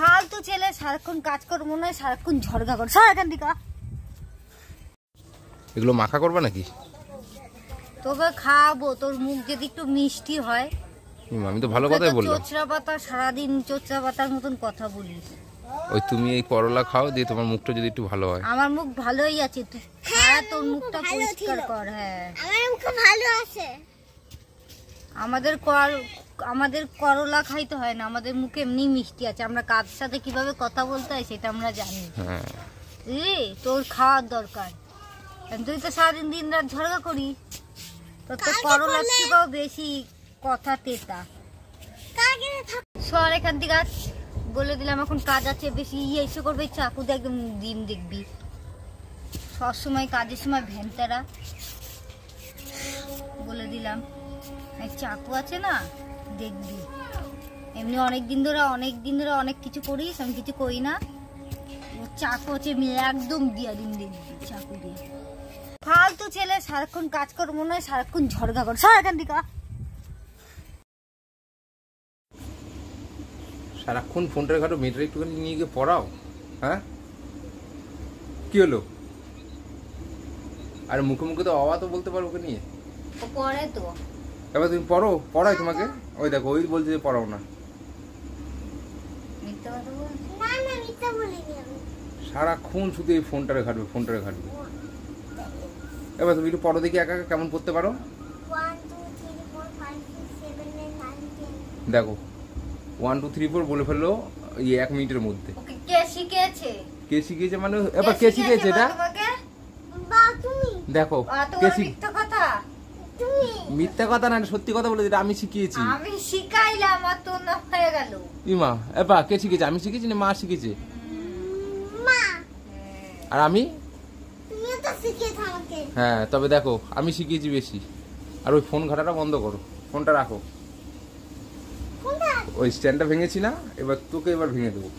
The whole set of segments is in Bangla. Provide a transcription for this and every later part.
ফালতু ছেলে, সারাক্ষণ কাজ করবো মনে হয়, সারাক্ষণ ঝড়গা করে। সর এখান থেকে। এগুলো মাখা করবা নাকি? তোকে খাওয়াবো, তোর মুখ যদি একটু মিষ্টি হয়। আমি তো ভালো কথাই বললাম। চোচরা পাতা, সারাদিন চোচরা পাতার মতন কথা বলিস। ওই তুমি এই করলা খাও, দিয়ে তোমার মুখটা যদি একটু ভালো হয়। আমার মুখ ভালোই আছে, তুই তোর মুখটা পরিষ্কার কর। হ্যাঁ, আমার মুখ ভালো আছে। আমাদের করলা খাইতে হয় না, আমাদের মুখে এমনি মিষ্টি আছে। আমরা কার সাথে কিভাবে কথা বলতে হয় সেটা আমরা জানি। হ্যাঁ, তোর খাওয়ার দরকার। তুই তো সারাদিন দিন রাত ঝগড়া করি, তোর তো করলার থেকেও বেশি কথা তেতা। সর এখান থেকে, বলে দিলাম এখন কাজ আছে বেশি। এসে করবে চাকু দিয়ে একদম দিন দেখবি, সবসময় কাজের সময় ভ্যানতারা। বলে দিলাম চাকু আছে না, দেখবি। এমনি অনেক দিন ধরে অনেক কিছু করিস, আমি কিছু করি না। চাকু আছে, একদম দিয়া দিন দেখবি চাকু দিয়ে। ফালতু ছেলে, সারাক্ষণ কাজ করবো মনে হয়, সারাক্ষণ ঝড়গা কর। সর এখান থেকে। সারাক্ষণ ফোনটা ঘাটো, মেয়েটা একটুখানি নিয়ে গিয়ে পড়াও। হ্যাঁ, কি হলো? আর মুখে মুখে তো বাবা তো বলতে পারো ওকে নিয়ে। পড়ে তো, এবার তুমি পড়াই তোমাকে। ওই দেখো, ওই বলছে যে পড়াও না। মিথ্যা কথা বলছি? না না, মিথ্যা বলিনি আমি। সারাক্ষণ শুধু এই ফোনটারে ঘাটবে। এবার তুমি একটু পড়ো দেখি, একা একা কেমন পড়তে পারো। 1 2 3 4 5 6 7 8 9 10। দেখো 1 2 3 4 বলে ফেললো এই 1 মিনিটের মধ্যে। ওকে কে শিখিয়েছে? কে শিখিয়েছে মানে? এবার কে শিখিয়েছে এটা? বা তুমি দেখো কে মিথ্যা কথা? তুমি মিথ্যা কথা না, সত্যি কথা বলে, যেটা আমি শিখিয়েছি। আমি শিখাইলাম আর তোর না হয়ে গেল। ইমা এবা কে শিখিয়েছে? আমি শিখেছি না মা শিখেছে? মা। আর আমি? তুমিও তো শিখিয়েছো আমাকে। হ্যাঁ, তবে দেখো আমি শিখিয়েছি বেশি। আর ওই ফোন ঘাটাটা বন্ধ করো, ফোনটা রাখো। কোনটা? ওই স্ট্যান্ডটা ভেঙেছি না, এবার তোকে ভেঙে দেবো।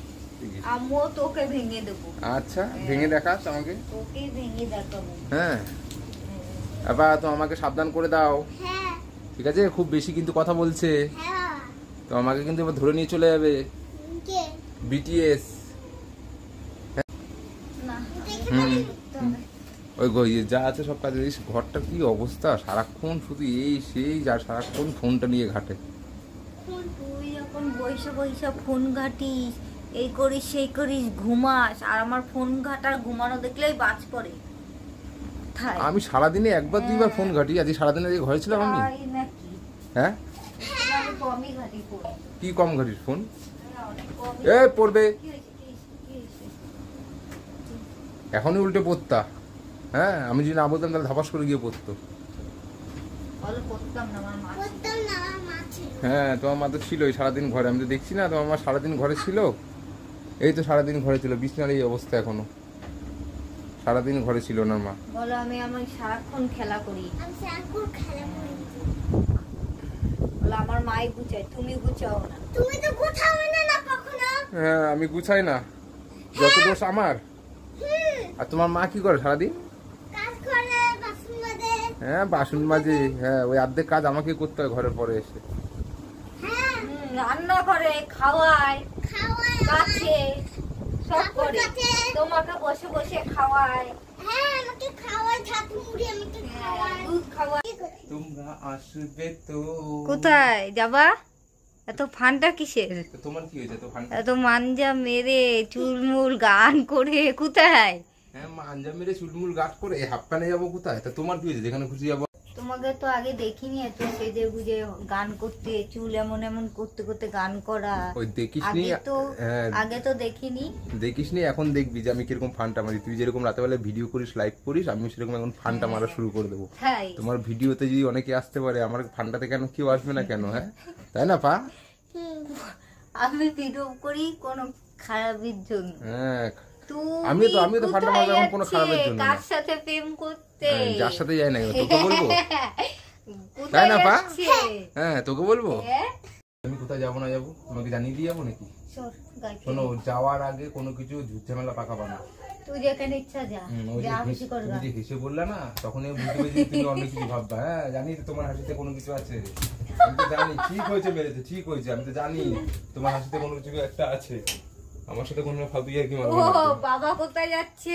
আমিও তোকে ভেঙে দেবো। আচ্ছা, ভেঙে দেখাস আমাকে। তোকে ভেঙে দেখাবো। হ্যাঁ, এবার তো আমাকে সাবধান করে দাও। হ্যাঁ ঠিক আছে? খুব বেশি কিন্তু কথা বলছে, হ্যাঁ। তো আমাকে কিন্তু এবার ধরে নিয়ে চলে যাবে কে? বিটিএস। না, ওই যা আছে সব কাজে। ঘরটা কি অবস্থা, সারাক্ষণ শুধু এই সেই, যা সারাক্ষণ ফোনটা নিয়ে ঘাটে। তুই এখন বইসা ফোন ঘাটিস, এই করিস সেই করিস, ঘুমাস। আর আমার ফোন ঘাটার ঘুমানো দেখলেই বাজ পড়ে। আমি সারাদিনে একবার দুইবার ফোন ঘাটি। আজ সারাদিনে ঘরে ছিলাম আমি। হ্যাঁ, কমই ঘাটি ফোন। কি কম ঘাটিস ফোন? এ পড়বে এখনই উল্টে পড়তা। হ্যাঁ, আমি যদি না বলতাম তাহলে ধাপাস করে গিয়ে পড়তো। হ্যাঁ, তোমার মা তো ছিলই সারাদিন ঘরে। আমি তো দেখছি না, তোমার মা সারাদিন ঘরে ছিল। এই তো সারাদিন ঘরে ছিল, বিছনার এই অবস্থা এখনো। সারাদিন ঘরে ছিল না মা। বলো আমি সারাক্ষণ খেলা করি। আমি সারাক্ষণ খেলা করি। বলো আমার মাই গুছায়, তুমি গুছাও না। তুমি তো গুছাও না কখনো। হ্যাঁ, আমি গুছাই না, যত দোষ আমার। আর তোমার মা কি করে সারাদিন? কাজ করে, বাসন মাজে। হ্যাঁ, বাসন মাজে। হ্যাঁ, ওই অর্ধেক কাজ আমাকে করতে হয় ঘরের পরে এসে। হ্যাঁ, রান্না করে, খাওয়ায়, কাছে, সব কাপড় করে। কাচে। তোমাকে বসে বসে খাওয়ায়। হ্যাঁ, আমাকে খাওয়ায়, ছাতু মুড়ি আমাকে খাওয়ায়। দুধ খাওয়ায়। তোমরা আসবে তো। কোথায় যাবা? এত ফানটা কিসের? তোমার কি হয়েছে? তো ফান্ডা এত মাঞ্জা মেরে চুলমুল গান করে কোথায়? হ্যাঁ, মাঞ্জা মেরে চুলমুল গাছ করে হাফ প্যানে যাবো কোথায়? তা তোমার কি হয়েছে? যেখানে খুশি যাবো। তোমাকে তো আগে দেখিনি এত সেজে গুজে গান করতে, চুল এমন এমন করতে করতে গান করা। ওই দেখিসনি? আগে তো দেখিনি। দেখিসনি, এখন দেখবি যে আমি কিরকম ফান্ডা মারি। তুই যেরকম রাতে বেলা ভিডিও করিস, লাইভ করিস, আমি সেরকম এখন ফান্ডা মারা শুরু করে দেবো। তোমার ভিডিওতে যদি অনেকে আসতে পারে, আমার ফান্ডাতে কেন কেউ আসবে না কেন? হ্যাঁ, তাই না পা? আমি ভিডিও করি কোনো খারাপের জন্য। হ্যাঁ, আমিও তো ফান্ডা মারবো এখন কোনো খারাপের জন্য না। কার সাথে প্রেম করতে? যার সাথে যাই না, তোকে বলবো? তাই না পা? হ্যাঁ, তোকে বলবো। আমি কোথায় যাবো না যাবো তোমাকে জানিয়ে দিয়ে যাবো নাকি? শোনো, যাওয়ার আগে কোনো কিছু ঝুটঝামেলা পাকাবা না। তুই যেখানে ইচ্ছা যা, যা খুশি করবা। তুমি যে হেসে বললা না, তখন বুঝতে পেরেছি তুমি অন্য কিছু ভাববা। হ্যাঁ, জানি তো তোমার হাসিতে কোনো কিছু আছে। আমি তো জানি ঠিক হয়েছে, মেরেছে ঠিক হয়েছে। আমি তো জানি তোমার হাসিতে কোনো কিছু একটা আছে। আমার সাথে কোনো ফালতু আর কি ও বাবা কোথায় যাচ্ছে?